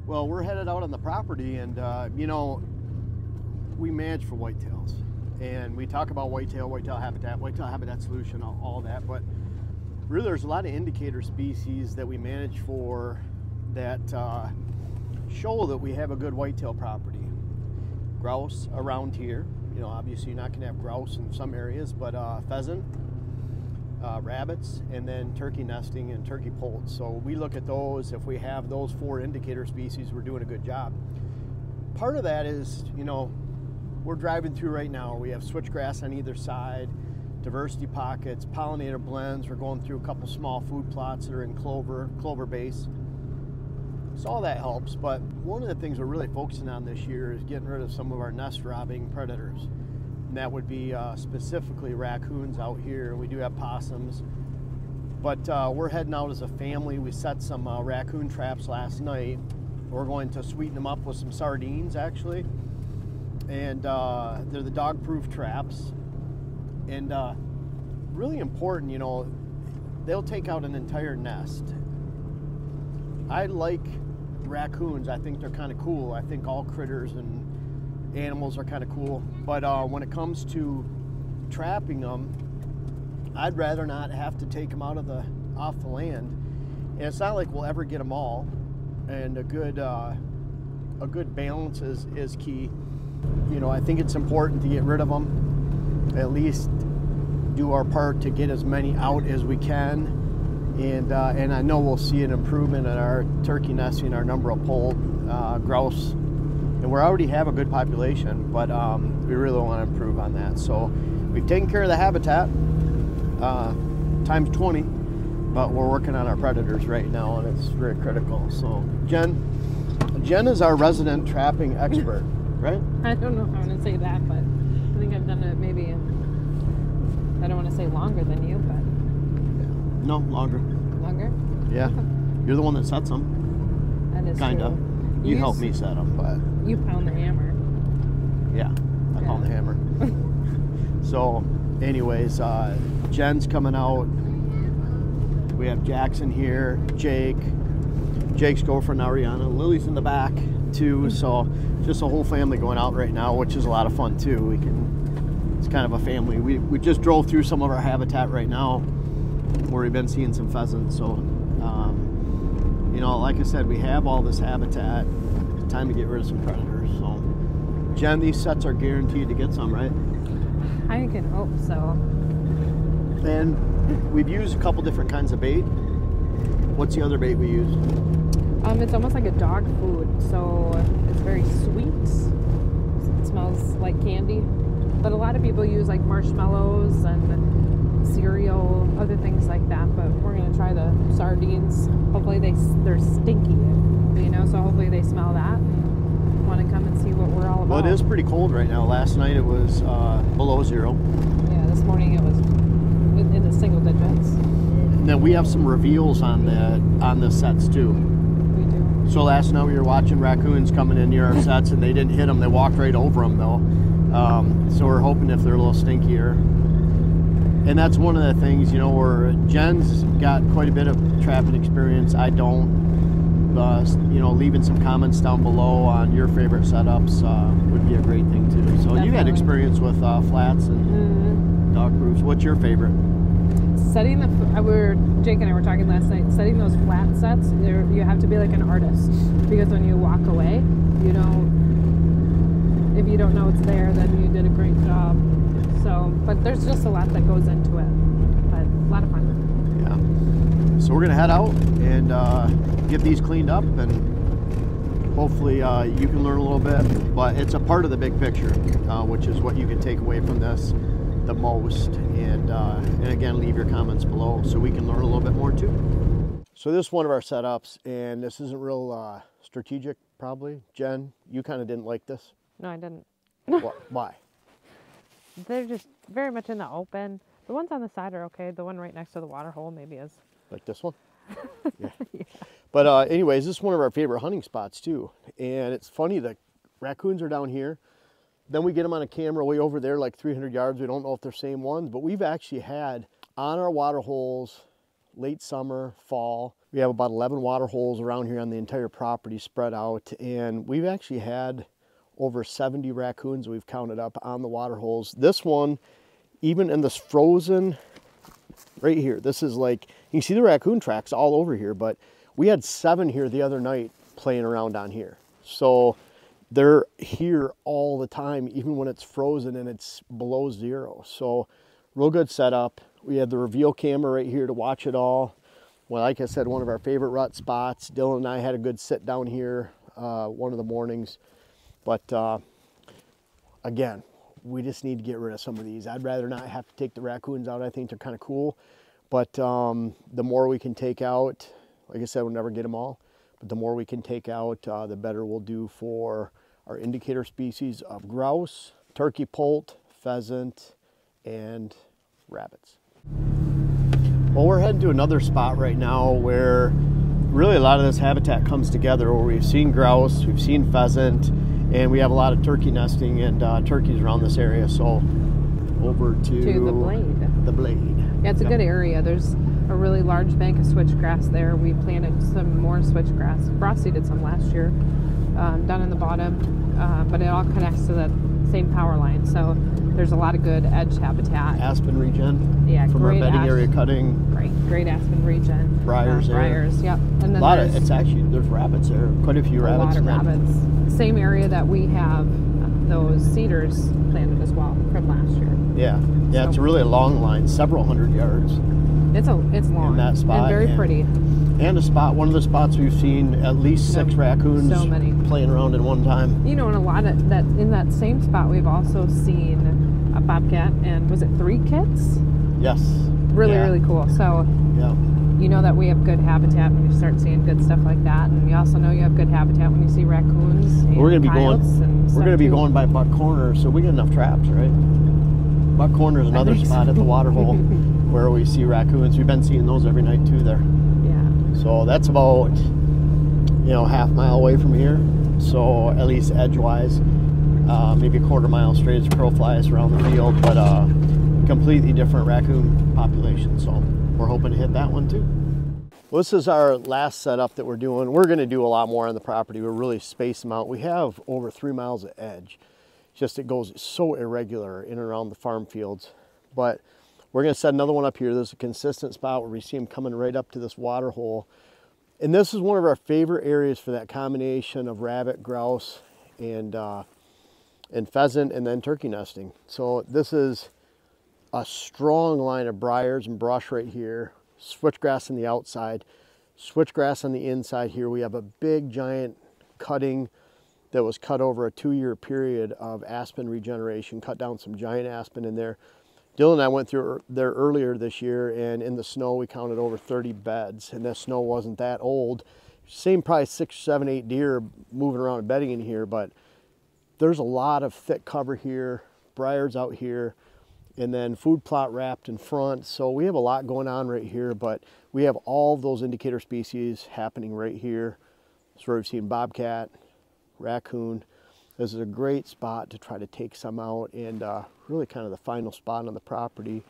Well, we're headed out on the property, and you know, we manage for whitetails, and we talk about whitetail habitat solution, all that. But really, there's a lot of indicator species that we manage for that show that we have a good whitetail property. Grouse around here, you know, obviously you're not going to have grouse in some areas, but pheasant, rabbits, and then turkey nesting and turkey poults. So we look at those. If we have those 4 indicator species, we're doing a good job. Part of that is, you know, we're driving through right now. We have switchgrass on either side, diversity pockets, pollinator blends. We're going through a couple small food plots that are in clover base. So all that helps, but one of the things we're really focusing on this year is getting rid of some of our nest robbing predators. And that would be specifically raccoons out here. We do have possums, but we're heading out as a family. We set some raccoon traps last night. We're going to sweeten them up with some sardines, actually. And they're the dog-proof traps. And really important, you know, they'll take out an entire nest. I like raccoons. I think they're kind of cool. I think all critters and animals are kind of cool. But when it comes to trapping them, I'd rather not have to take them off the land. And it's not like we'll ever get them all. And a good balance is key. You know, I think it's important to get rid of them. At least do our part to get as many out as we can. And I know we'll see an improvement in our turkey nesting, our number of poult, grouse, and we already have a good population, but we really want to improve on that. So we've taken care of the habitat times 20, but we're working on our predators right now, and it's very critical. So Jen is our resident trapping expert, right? I don't know if I'm going to say that, but I think I've done it maybe, I don't want to say longer than you, but. No, longer. Longer? Yeah. Okay. You're the one that sets them. That is Kinda. true. You help me set them, but. You pound the hammer. Yeah, I pound the hammer. So, anyways, Jen's coming out. We have Jackson here, Jake's girlfriend Ariana. Lily's in the back too. So, just a whole family going out right now, which is a lot of fun too. It's kind of a family. We just drove through some of our habitat right now, where we've been seeing some pheasants. So, you know, like I said, we have all this habitat. It's time to get rid of some predators. So, Jen, these sets are guaranteed to get some, right? I can hope so. And we've used a couple different kinds of bait. What's the other bait we use? It's almost like a dog food, so it's very sweet. It smells like candy. But a lot of people use like marshmallows and cereal, other things like that, but we're going to try the sardines. Hopefully they're stinky, you know, so hopefully they smell that and want to come and see what we're all about. Well, it is pretty cold right now. Last night it was below 0. Yeah, this morning it was in the single digits. And then we have some reveals on the sets too. We do. So last night we were watching raccoons coming in near our sets, and they didn't hit them. They walked right over them though. So we're hoping if they're a little stinkier. And that's one of the things, you know, where Jen's got quite a bit of trapping experience. I don't. You know, leaving some comments down below on your favorite setups would be a great thing too. So Definitely. You've had experience with flats and dog proofs. What's your favorite? Setting Jake and I were talking last night, setting those flat sets, you have to be like an artist, because when you walk away, if you don't know it's there, then you did a great job. So, but there's just a lot that goes into it, but a lot of fun. Yeah. So we're gonna head out and get these cleaned up, and hopefully you can learn a little bit, but it's a part of the big picture, which is what you can take away from this the most. And again, leave your comments below so we can learn a little bit more too. So this is one of our setups, and this isn't real strategic probably. Jen, you kind of didn't like this. No, I didn't. Why? They're just very much in the open. The ones on the side are okay. The one right next to the water hole maybe is. Like this one? Yeah. Yeah. But anyways, this is one of our favorite hunting spots too. And it's funny, the raccoons are down here. Then we get them on a camera way over there, like 300 yards. We don't know if they're same ones, but we've actually had on our water holes late summer, fall. We have about 11 water holes around here on the entire property spread out, and we've actually had over 70 raccoons we've counted up on the water holes. This one, even in this frozen, right here, this is like, you can see the raccoon tracks all over here, but we had 7 here the other night playing around on here. So they're here all the time, even when it's frozen and it's below 0. So real good setup. We had the reveal camera right here to watch it all. Well, like I said, one of our favorite rut spots. Dylan and I had a good sit down here one of the mornings. But again, we just need to get rid of some of these. I'd rather not have to take the raccoons out. I think they're kind of cool. But the more we can take out, like I said, we'll never get them all. But the more we can take out, the better we'll do for our indicator species of grouse, turkey poult, pheasant, and rabbits. Well, we're heading to another spot right now where really a lot of this habitat comes together, where we've seen grouse, we've seen pheasant, and we have a lot of turkey nesting and turkeys around this area. So over to the Blade. The Blade. Yeah, it's a good area. There's a really large bank of switchgrass there. We planted some more switchgrass. Frosty did some last year down in the bottom, but it all connects to the same power line. So there's a lot of good edge habitat. Aspen regen. Yeah, from our bedding area cutting. Right, great aspen regen. Briars there. Briars, yep. And then a lot of, it's actually, there's rabbits there. Quite a few rabbits. A lot of rabbits. Same area that we have those cedars planted as well from last year. Yeah, yeah, So, it's really a long line, several hundred yards. It's long in that spot, and very pretty. And a spot, one of the spots we've seen at least 6 raccoons so many playing around in one time. You know, and a lot of that in that same spot, we've also seen a bobcat and was it 3 kits? Yes. Really, really cool. So yeah, you know that we have good habitat when you start seeing good stuff like that, and you also know you have good habitat when you see raccoons. And we're gonna be going going by Buck Corner, so we get enough traps, right? Buck Corner is another spot at the water hole where we see raccoons. We've been seeing those every night too there. Yeah. So that's about, you know, half mile away from here. So at least edgewise, maybe a quarter mile straight as crow flies around the field, but completely different raccoon population. So we're hoping to hit that one too. Well, this is our last setup that we're doing. We're going to do a lot more on the property. We're really spacing them out. We have over 3 miles of edge. Just it goes so irregular in and around the farm fields. But we're going to set another one up here. This is a consistent spot where we see them coming right up to this water hole. And this is one of our favorite areas for that combination of rabbit, grouse, and pheasant, and then turkey nesting. So this is a strong line of briars and brush right here. Switchgrass on the outside, switchgrass on the inside here. We have a big giant cutting that was cut over a 2-year period of aspen regeneration, cut down some giant aspen in there. Dylan and I went through there earlier this year, and in the snow we counted over 30 beds, and the snow wasn't that old. Same probably 6, 7, 8 deer moving around and bedding in here, but there's a lot of thick cover here, briars out here, and then food plot wrapped in front. So we have a lot going on right here, but we have all of those indicator species happening right here. That's where we've seen bobcat, raccoon. This is a great spot to try to take some out, and really kind of the final spot on the property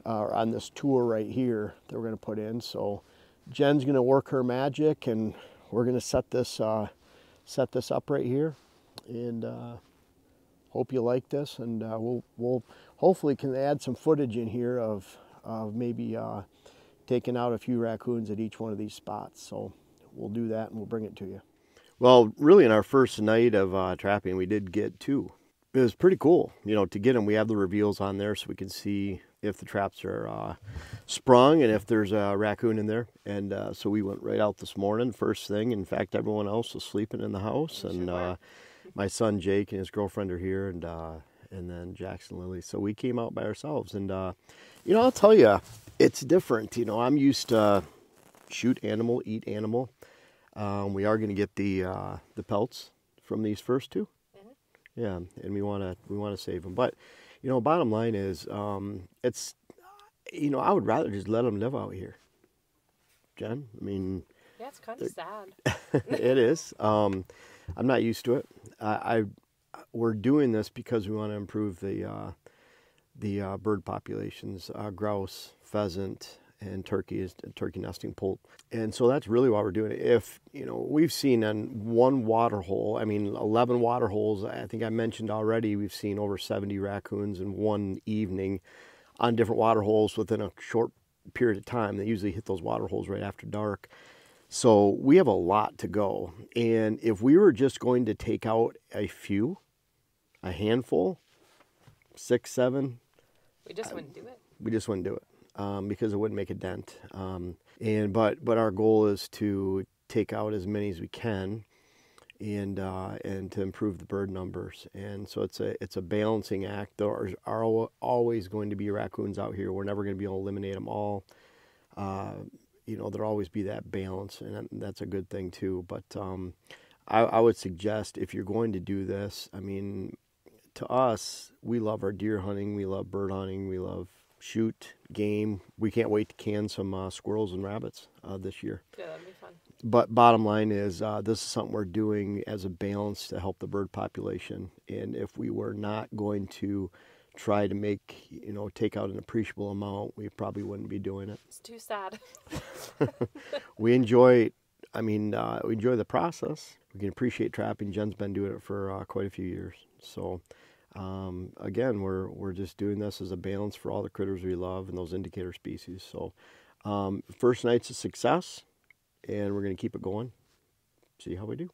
on this tour right here that we're going to put in. So Jen's going to work her magic, and we're going to set this up right here, and hope you like this, and we'll hopefully can add some footage in here of maybe taking out a few raccoons at each one of these spots. So we'll do that, and we'll bring it to you. Well, really in our first night of trapping, we did get 2. It was pretty cool, you know, to get them. We have the reveals on there so we can see if the traps are sprung and if there's a raccoon in there. And so we went right out this morning, first thing. In fact, everyone else was sleeping in the house, and my son Jake and his girlfriend are here, and then Jackson Lily. So we came out by ourselves, and you know, I'll tell you, it's different. You know, I'm used to shoot animal, eat animal. We are going to get the pelts from these first 2. Mm-hmm. Yeah, and we want to save them. But you know, bottom line is, it's, you know, I would rather just let them live out here. Jen, I mean, yeah, it's kind of sad. It is. I'm not used to it. We're doing this because we want to improve the bird populations, grouse, pheasant, and turkey nesting poult. And so that's really why we're doing it. If, we've seen on one water hole, 11 water holes, I think I mentioned already, we've seen over 70 raccoons in one evening on different water holes within a short period of time. They usually hit those water holes right after dark. So we have a lot to go. And if we were just going to take out a handful, 6, 7. We just wouldn't do it. We just wouldn't do it because it wouldn't make a dent. But our goal is to take out as many as we can, and to improve the bird numbers. And so it's a balancing act. There are always going to be raccoons out here. We're never going to be able to eliminate them all. There'll always be that balance, and that's a good thing too. But I would suggest, if you're going to do this, to us, we love our deer hunting, we love bird hunting, we love shoot, game. We can't wait to can some squirrels and rabbits this year. Yeah, that'd be fun. But bottom line is, this is something we're doing as a balance to help the bird population. And if we were not going to try to take out an appreciable amount, we probably wouldn't be doing it. It's too sad. We enjoy the process. We can appreciate trapping. Jen's been doing it for quite a few years. So again, we're just doing this as a balance for all the critters we love and those indicator species. So first night's a success, and we're going to keep it going. See how we do.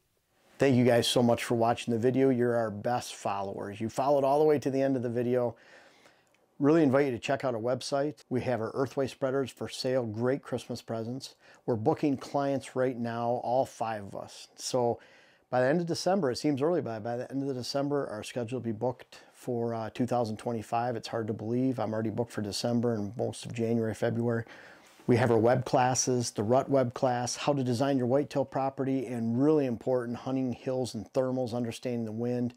Thank you guys so much for watching the video. You're our best followers. You followed all the way to the end of the video. Really invite you to check out our website. We have our Earthway spreaders for sale. Great Christmas presents. We're booking clients right now, all 5 of us. So by the end of December, it seems early, but by the end of December, our schedule will be booked for 2025. It's hard to believe. I'm already booked for December and most of January, February. We have our web classes, the Rut web class, how to design your whitetail property, and really important, hunting hills and thermals, understanding the wind.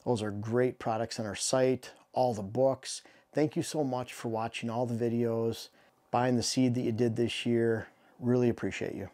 Those are great products on our site, all the books. Thank you so much for watching all the videos, buying the seed that you did this year. Really appreciate you.